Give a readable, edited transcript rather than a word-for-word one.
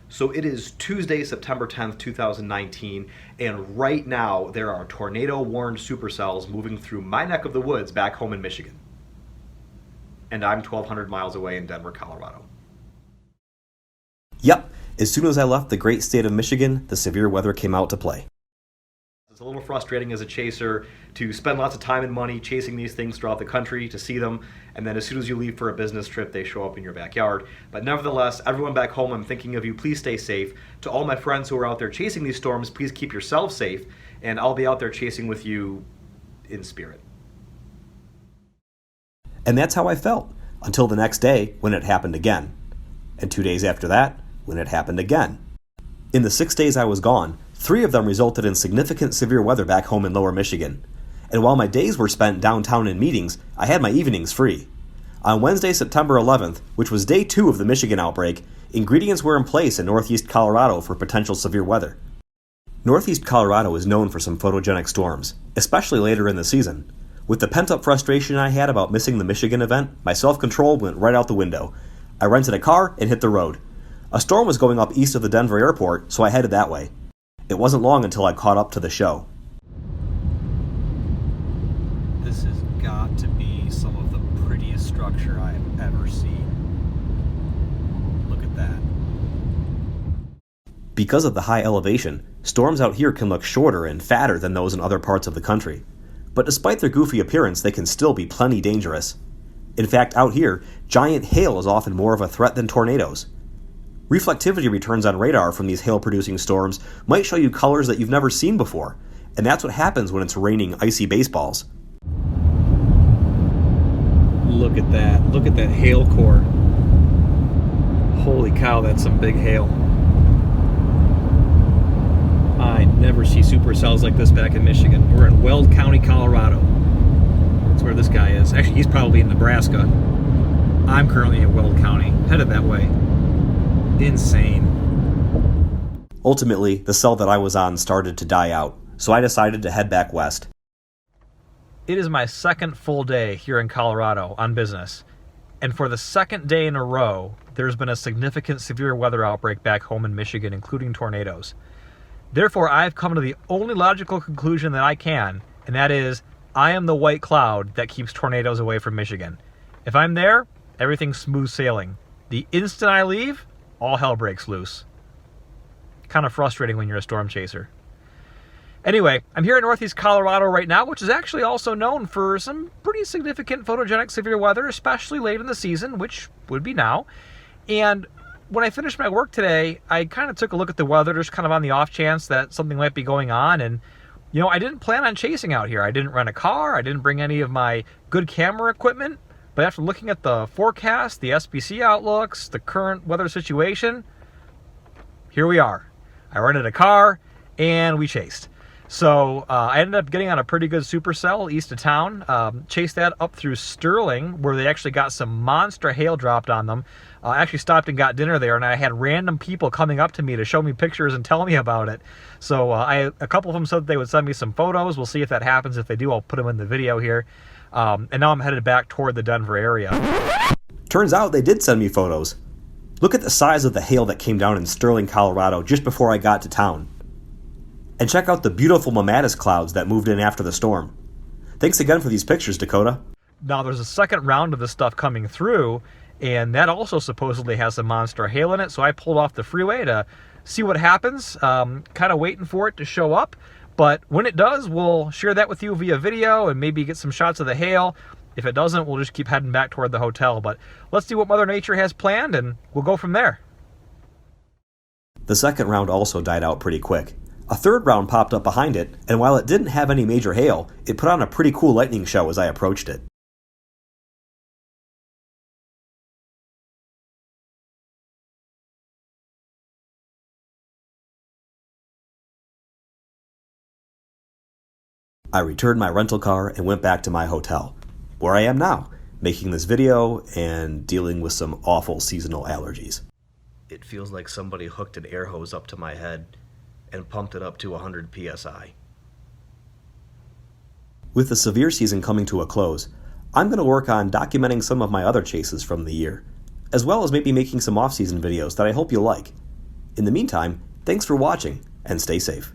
So it is Tuesday, September 10th, 2019, and right now there are tornado-warned supercells moving through my neck of the woods back home in Michigan. And I'm 1,200 miles away in Denver, Colorado. Yep, as soon as I left the great state of Michigan, the severe weather came out to play. It's a little frustrating as a chaser to spend lots of time and money chasing these things throughout the country to see them, and then as soon as you leave for a business trip, they show up in your backyard. But nevertheless, everyone back home, I'm thinking of you. Please stay safe. To all my friends who are out there chasing these storms, please keep yourselves safe, and I'll be out there chasing with you in spirit. And that's how I felt, until the next day when it happened again. And 2 days after that, when it happened again. In the 6 days I was gone, 3 of them resulted in significant severe weather back home in lower Michigan. And while my days were spent downtown in meetings, I had my evenings free. On Wednesday, September 11th, which was day 2 of the Michigan outbreak, ingredients were in place in northeast Colorado for potential severe weather. Northeast Colorado is known for some photogenic storms, especially later in the season. With the pent-up frustration I had about missing the Michigan event, my self-control went right out the window. I rented a car and hit the road. A storm was going up east of the Denver airport, so I headed that way. It wasn't long until I caught up to the show. This has got to be some of the prettiest structure I've ever seen. Look at that. Because of the high elevation, storms out here can look shorter and fatter than those in other parts of the country. But despite their goofy appearance, they can still be plenty dangerous. In fact, out here, giant hail is often more of a threat than tornadoes. Reflectivity returns on radar from these hail-producing storms might show you colors that you've never seen before, and that's what happens when it's raining icy baseballs. Look at that. Look at that hail core. Holy cow, that's some big hail. I never see supercells like this back in Michigan. We're in Weld County, Colorado. That's where this guy is. Actually, he's probably in Nebraska. I'm currently in Weld County, headed that way. Insane. Ultimately, the cell that I was on started to die out, so I decided to head back west. It is my second full day here in Colorado on business, and for the second day in a row, there's been a significant severe weather outbreak back home in Michigan, including tornadoes. Therefore, I've come to the only logical conclusion that I can, and that is, I am the white cloud that keeps tornadoes away from Michigan. If I'm there, everything's smooth sailing. The instant I leave, all hell breaks loose. Kind of frustrating when you're a storm chaser. Anyway, I'm here in northeast Colorado right now, which is actually also known for some pretty significant photogenic severe weather, especially late in the season, which would be now. And when I finished my work today, I kind of took a look at the weather, just kind of on the off chance that something might be going on. And, you know, I didn't plan on chasing out here. I didn't rent a car. I didn't bring any of my good camera equipment. But after looking at the forecast, the SPC outlooks, the current weather situation, here we are. I rented a car, and we chased. So I ended up getting on a pretty good supercell east of town. Chased that up through Sterling, where they actually got some monster hail dropped on them. I actually stopped and got dinner there, and I had random people coming up to me to show me pictures and tell me about it. So a couple of them said they would send me some photos. We'll see if that happens. If they do, I'll put them in the video here. And now I'm headed back toward the Denver area. Turns out they did send me photos. Look at the size of the hail that came down in Sterling, Colorado just before I got to town. And check out the beautiful mammatus clouds that moved in after the storm. Thanks again for these pictures, Dakota. Now there's a second round of this stuff coming through, and that also supposedly has some monster hail in it, so I pulled off the freeway to see what happens, kind of waiting for it to show up. But when it does, we'll share that with you via video and maybe get some shots of the hail. If it doesn't, we'll just keep heading back toward the hotel. But let's see what Mother Nature has planned, and we'll go from there. The second round also died out pretty quick. A third round popped up behind it, and while it didn't have any major hail, it put on a pretty cool lightning show as I approached it. I returned my rental car and went back to my hotel, where I am now, making this video and dealing with some awful seasonal allergies. It feels like somebody hooked an air hose up to my head and pumped it up to 100 psi. With the severe season coming to a close, I'm going to work on documenting some of my other chases from the year, as well as maybe making some off-season videos that I hope you'll like. In the meantime, thanks for watching and stay safe.